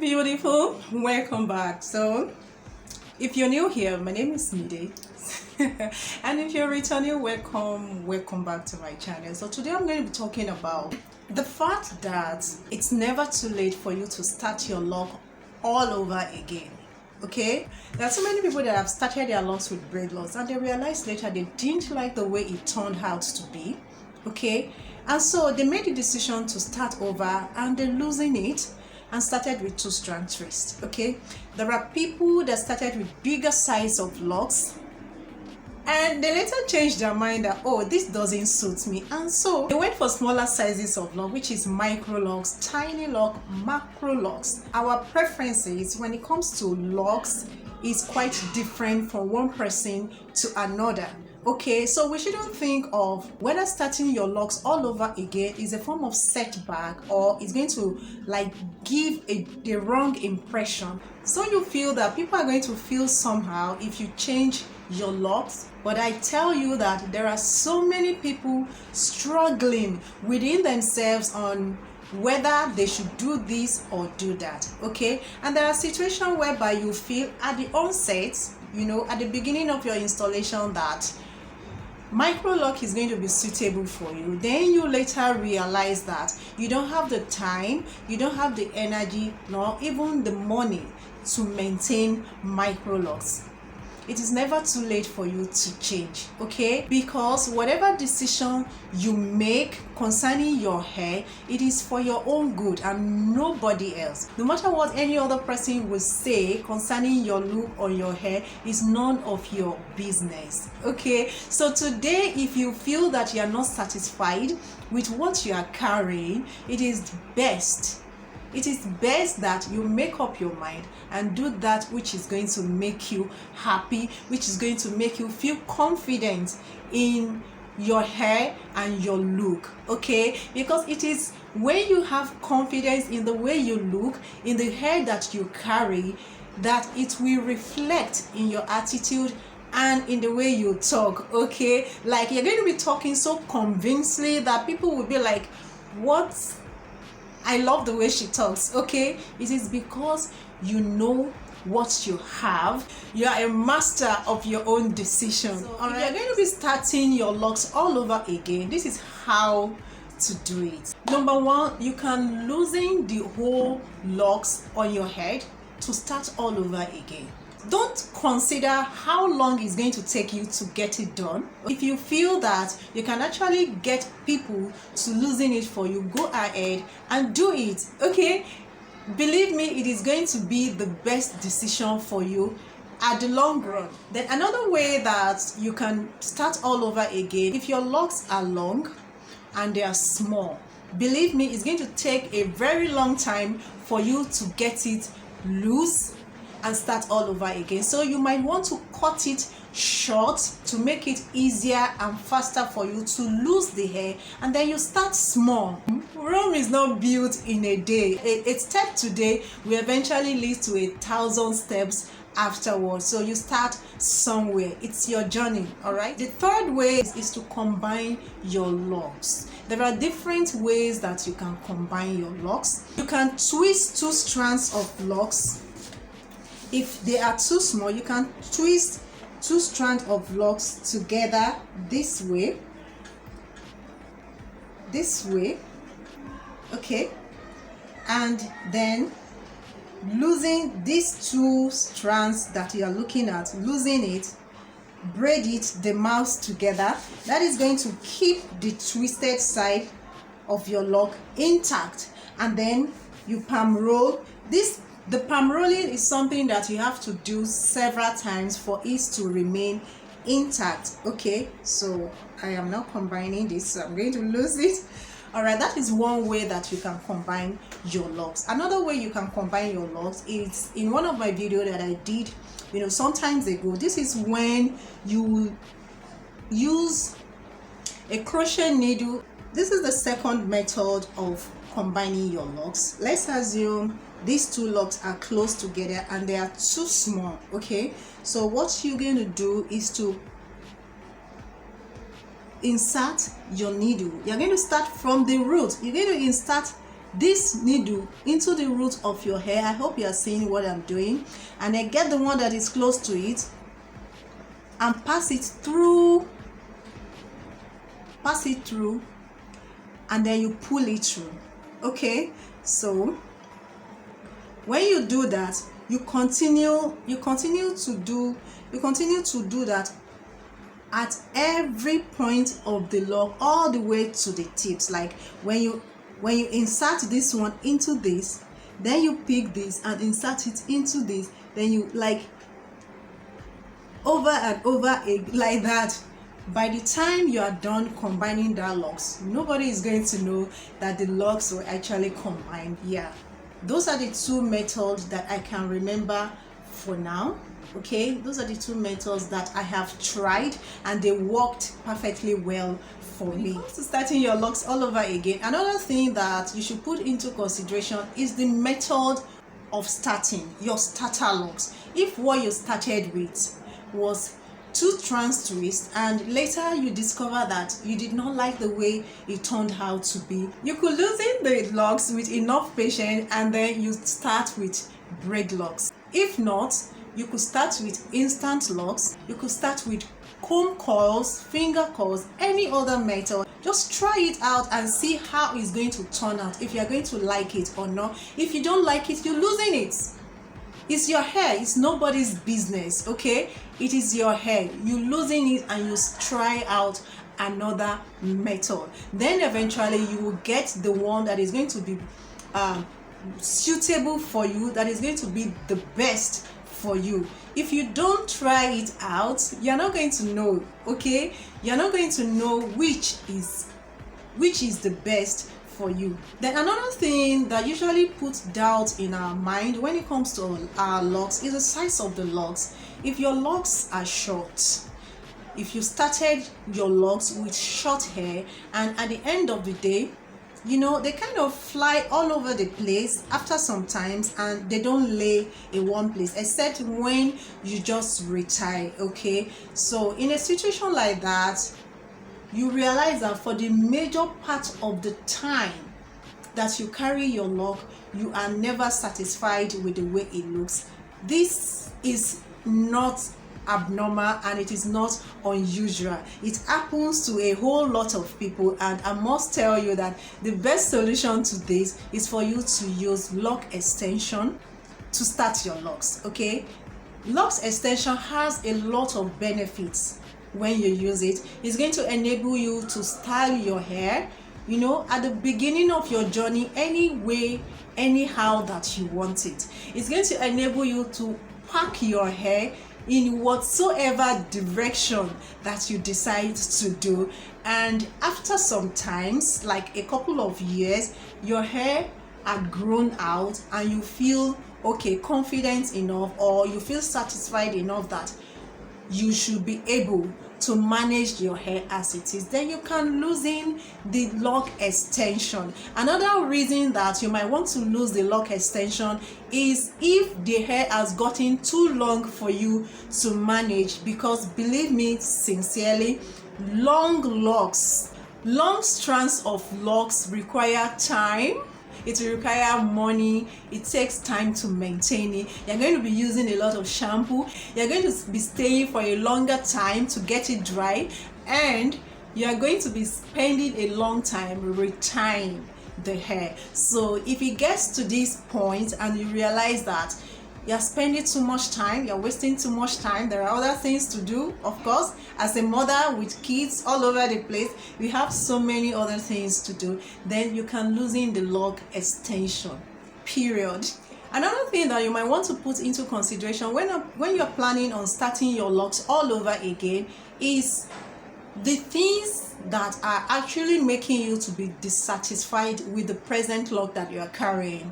beautiful, welcome back. So if you're new here, my name is Mide and if you're returning, welcome back to my channel. So today I'm going to be talking about the fact that it's never too late for you to start your loc all over again. Okay, there are so many people that have started their locs with dreadlocks and they realized later they didn't like the way it turned out to be. Okay, and so they made the decision to start over and they're losing it and started with 2-strand twist. Okay, there are people that started with bigger size of locs and they later changed their mind that, oh, this doesn't suit me, and so they went for smaller sizes of loc, which is Microlocs, tiny loc, Macrolocs. Our preferences when it comes to locs is quite different from one person to another. Okay, so we shouldn't think of whether starting your locs all over again is a form of setback or it's going to like give the wrong impression. So you feel that people are going to feel somehow if you change your locs, but I tell you that there are so many people struggling within themselves on whether they should do this or do that. Okay, and there are situations whereby you feel at the onset, you know, at the beginning of your installation, that Microloc is going to be suitable for you. Then you later realize that you don't have the time, you don't have the energy, nor even the money to maintain Microlocs. It is never too late for you to change, okay? Because whatever decision you make concerning your hair, it is for your own good and nobody else. No matter what any other person will say concerning your look or your hair is none of your business, okay? So today, if you feel that you are not satisfied with what you are carrying, it is best that you make up your mind and do that which is going to make you happy, which is going to make you feel confident in your hair and your look, okay? Because it is when you have confidence in the way you look, in the hair that you carry, that it will reflect in your attitude and in the way you talk, okay? Like you're going to be talking so convincingly that people will be like, what? I love the way she talks, okay? It is because you know what you have. You are a master of your own decision. So if you're going to be starting your locs all over again, this is how to do it. Number one, you can loosen the whole locs on your head to start all over again. Don't consider how long it's going to take you to get it done. If you feel that you can actually get people to loosen it for you, go ahead and do it, okay? Believe me, it is going to be the best decision for you at the long run. Then another way that you can start all over again, if your locs are long and they are small, believe me, it's going to take a very long time for you to get it loose and start all over again. So you might want to cut it short to make it easier and faster for you to lose the hair, and then you start small. Rome is not built in a day. A step today will eventually lead to 1,000 steps afterwards. So you start somewhere. It's your journey, all right? The third way is to combine your locs. There are different ways that you can combine your locs. You can twist 2 strands of locs. If they are too small, you can twist 2 strands of locs together this way, okay, and then loosen these 2 strands that you are looking at, loosen it, braid it, the mouths together. That is going to keep the twisted side of your loc intact, and then you palm roll this. The palm rolling is something that you have to do several times for it to remain intact, okay? So I am now combining this, so I'm going to lose it. All right, that is one way that you can combine your locs. Another way you can combine your locs is in one of my videos that I did, you know, sometimes ago. This is when you use a crochet needle. This is the second method of combining your locs. Let's assume these 2 locs are close together and they are too small, okay? So what you're going to do is to insert your needle. You're going to start from the root. You're going to insert this needle into the root of your hair. I hope you are seeing what I'm doing. And then get the one that is close to it and pass it through, and then you pull it through. Okay, so when you do that, you continue to do that at every point of the lock, all the way to the tips. Like when you insert this one into this, then you pick this and insert it into this, then you like over and over like that. By the time you are done combining that locks, nobody is going to know that the locks were actually combined. Yeah, those are the two methods that I can remember for now. Okay, those are the two methods that I have tried and they worked perfectly well for me. So starting your locks all over again, another thing that you should put into consideration is the method of starting your starter locks. If what you started with was 2 trans twists and later you discover that you did not like the way it turned out to be, you could loosen the locks with enough patience and then you start with braid locks. If not, you could start with instant locks, you could start with comb coils, finger coils, any other method. Just try it out and see how it's going to turn out, if you're going to like it or not. If you don't like it, you loosen it. It's your hair, it's nobody's business. Okay, it is your hair. You loosen it and you try out another method. Then eventually you will get the one that is going to be suitable for you, that is going to be the best for you. If you don't try it out, you're not going to know. Okay, you're not going to know which is the best for you. Then another thing that usually puts doubt in our mind when it comes to our locks is the size of the locks. If your locks are short, if you started your locks with short hair and at the end of the day, you know, they kind of fly all over the place after some times and they don't lay in one place, except when you just retire. Okay, so in a situation like that, you realize that for the major part of the time that you carry your lock, you are never satisfied with the way it looks. This is not abnormal and it is not unusual. It happens to a whole lot of people, and I must tell you that the best solution to this is for you to use lock extension to start your locks. Okay, locks extension has a lot of benefits. When you use it, it's going to enable you to style your hair, you know, at the beginning of your journey, any way, anyhow that you want it. It's going to enable you to pack your hair in whatsoever direction that you decide to do. And after some times, like a couple of years, your hair had grown out and you feel okay, confident enough, or you feel satisfied enough that you should be able to manage your hair as it is, then you can loosen the lock extension. Another reason that you might want to lose the lock extension is if the hair has gotten too long for you to manage, because believe me sincerely, long strands of locks require time. It will require money. It takes time to maintain it. You're going to be using a lot of shampoo. You're going to be staying for a longer time to get it dry, and you're going to be spending a long time retying the hair. So if it gets to this point and you realize that you're spending too much time, you're wasting too much time, there are other things to do. Of course, as a mother with kids all over the place, we have so many other things to do. Then you can loosen the lock extension, period. Another thing that you might want to put into consideration when you're planning on starting your locks all over again is the things that are actually making you to be dissatisfied with the present lock that you are carrying.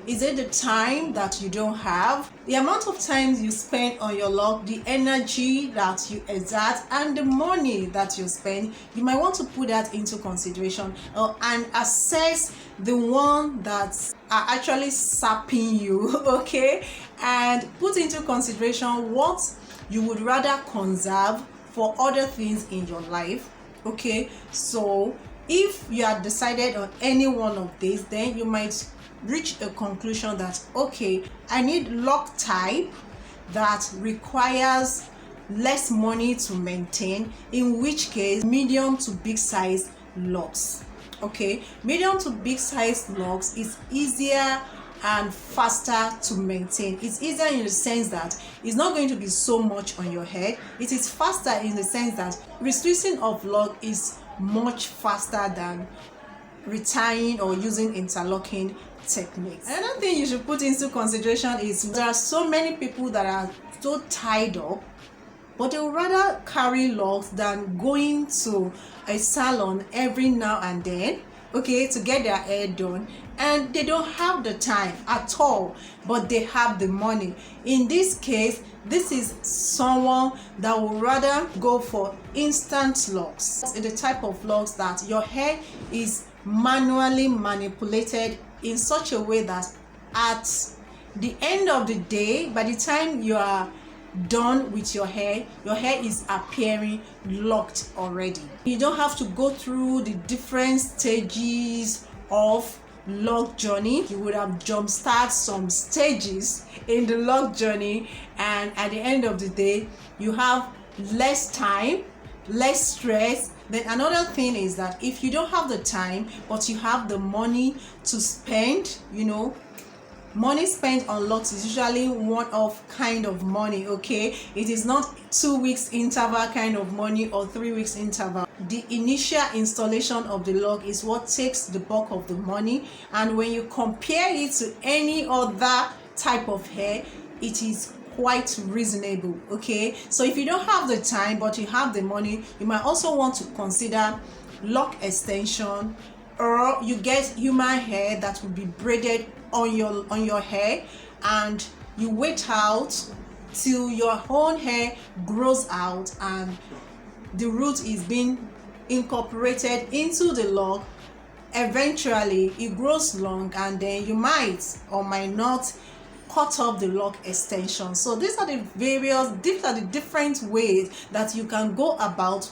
Is it the time that you don't have, the amount of time you spend on your lock, the energy that you exert, and the money that you spend? You might want to put that into consideration and assess the one that are actually sapping you, okay? And put into consideration what you would rather conserve for other things in your life, okay? So If you are decided on any one of these, then you might reach a conclusion that, okay, I need lock type that requires less money to maintain, in which case medium to big size locks. Okay, medium to big size locks is easier and faster to maintain. It's easier in the sense that it's not going to be so much on your head. It is faster in the sense that retwisting of lock is much faster than retying or using interlocking techniques. Another thing you should put into consideration is there are so many people that are so tied up, but they would rather carry locks than going to a salon every now and then, okay, to get their hair done, and they don't have the time at all, but they have the money. In this case, this is someone that would rather go for instant locks. It's the type of locks that your hair is manually manipulated in such a way that at the end of the day, by the time you are done with your hair is appearing locked already. You don't have to go through the different stages of lock journey. You would have jumpstart some stages in the lock journey, and at the end of the day you have less time, less stress. Then another thing is that if you don't have the time but you have the money to spend, you know, money spent on locks is usually one-off kind of money, okay? It is not 2 weeks interval kind of money or 3 weeks interval. The initial installation of the lock is what takes the bulk of the money, and when you compare it to any other type of hair, it is quite reasonable, okay? So if you don't have the time but you have the money, you might also want to consider lock extension, or you get human hair that will be braided on your hair, and you wait out till your own hair grows out and the root is being incorporated into the lock. Eventually it grows long, and then you might or might not cut off the lock extension. So these are the different ways that you can go about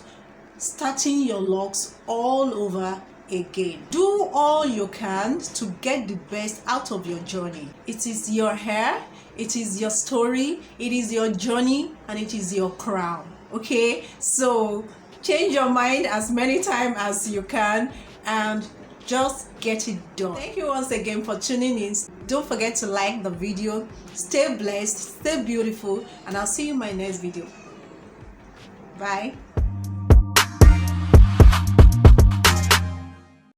starting your locks all over again. Do all you can to get the best out of your journey. It is your hair, it is your story, it is your journey, and it is your crown, okay? So change your mind as many times as you can and just get it done. Thank you once again for tuning in. Don't forget to like the video. Stay blessed, stay beautiful, and I'll see you in my next video. Bye.